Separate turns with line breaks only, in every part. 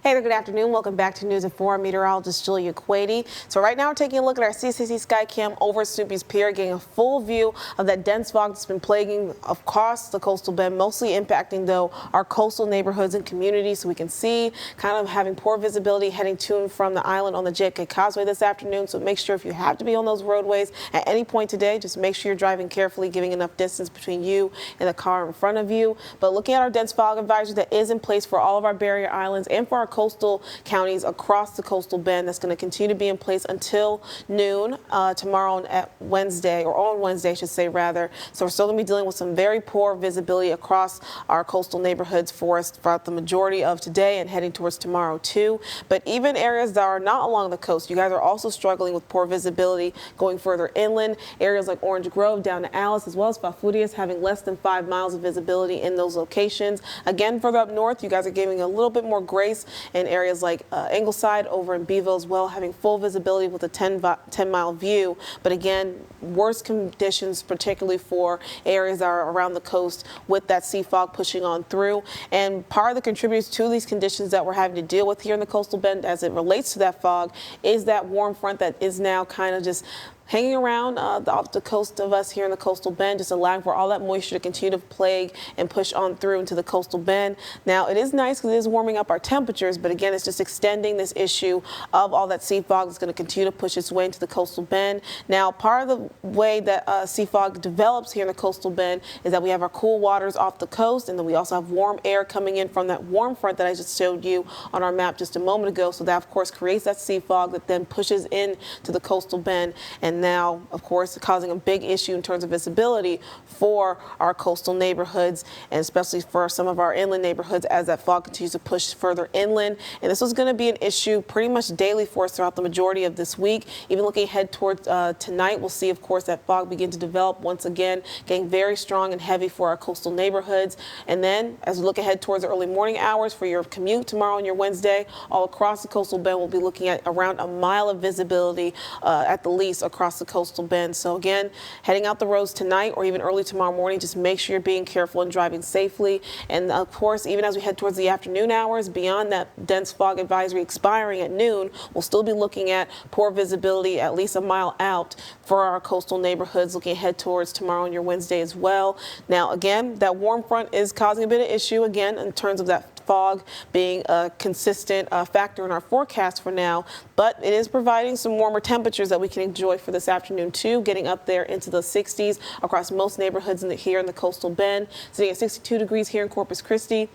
Hey there, good afternoon. Welcome back to News at 4. I'm meteorologist Julia Kwedi. So right now we're taking a look at our CCC Skycam over Snoopy's Pier, getting a full view of that dense fog that's been plaguing across the coastal bend, mostly impacting, though, our coastal neighborhoods and communities. So we can see kind of having poor visibility heading to and from the island on the JFK Causeway this afternoon. So make sure if you have to be on those roadways at any point today, just make sure you're driving carefully, giving enough distance between you and the car in front of you. But looking at our dense fog advisory that is in place for all of our barrier islands and for our coastal counties across the coastal bend, that's going to continue to be in place until noon tomorrow at Wednesday, or on Wednesday, I should say, rather. So we're still going to be dealing with some very poor visibility across our coastal neighborhoods for us throughout the majority of today and heading towards tomorrow too. But even areas that are not along the coast, you guys are also struggling with poor visibility going further inland. Areas like Orange Grove down to Alice, as well as Falfurrias, having less than 5 miles of visibility in those locations. Again, further up north, you guys are giving a little bit more grace in areas like Ingleside over in Beeville as well, having full visibility with a 10-mile view. But again, worse conditions, particularly for areas that are around the coast with that sea fog pushing on through. And part of the contributors to these conditions that we're having to deal with here in the coastal bend as it relates to that fog is that warm front that is now kind of just hanging around off the coast of us here in the coastal bend, just allowing for all that moisture to continue to plague and push on through into the coastal bend. Now, it is nice because it is warming up our temperatures, but again, it's just extending this issue of all that sea fog that's going to continue to push its way into the coastal bend. Now, part of the way that sea fog develops here in the coastal bend is that we have our cool waters off the coast, and then we also have warm air coming in from that warm front that I just showed you on our map just a moment ago. So that, of course, creates that sea fog that then pushes in to the coastal bend, and now, of course, causing a big issue in terms of visibility for our coastal neighborhoods, and especially for some of our inland neighborhoods as that fog continues to push further inland. And this was going to be an issue pretty much daily for us throughout the majority of this week. Even looking ahead towards tonight, we'll see, of course, that fog begin to develop once again, getting very strong and heavy for our coastal neighborhoods. And then, as we look ahead towards the early morning hours for your commute tomorrow and your Wednesday, all across the coastal bend, we'll be looking at around a mile of visibility at the least across the coastal bend. So again, heading out the roads tonight or even early tomorrow morning, just make sure you're being careful and driving safely. And of course, even as we head towards the afternoon hours, beyond that dense fog advisory expiring at noon, we'll still be looking at poor visibility at least a mile out for our coastal neighborhoods, looking ahead towards tomorrow and your Wednesday as well. Now, again, that warm front is causing a bit of issue again in terms of that fog being a consistent factor in our forecast for now, but it is providing some warmer temperatures that we can enjoy for this afternoon too, getting up there into the 60s across most neighborhoods here in the coastal bend, sitting at 62 degrees here in Corpus Christi,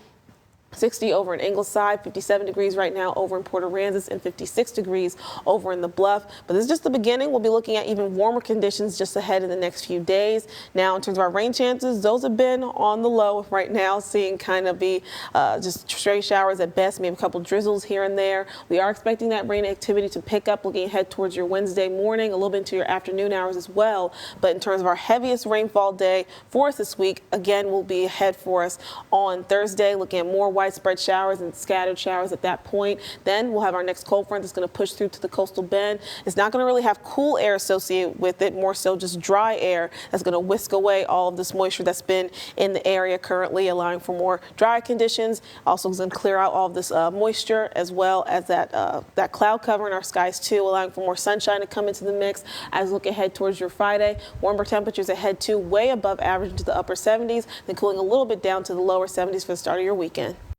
60 over in Ingleside, 57 degrees right now over in Port Aransas, and 56 degrees over in the Bluff. But this is just the beginning. We'll be looking at even warmer conditions just ahead in the next few days. Now, in terms of our rain chances, those have been on the low right now, seeing kind of be just stray showers at best, maybe a couple drizzles here and there. We are expecting that rain activity to pick up looking ahead towards your Wednesday morning, a little bit into your afternoon hours as well. But in terms of our heaviest rainfall day for us this week, again, will be ahead for us on Thursday, looking at more widespread showers and scattered showers at that point. Then we'll have our next cold front that's going to push through to the coastal bend. It's not going to really have cool air associated with it, more so just dry air that's going to whisk away all of this moisture that's been in the area currently, allowing for more dry conditions. Also going to clear out all of this moisture, as well as that cloud cover in our skies too, allowing for more sunshine to come into the mix as we look ahead towards your Friday. Warmer temperatures ahead too, way above average into the upper 70s, then cooling a little bit down to the lower 70s for the start of your weekend.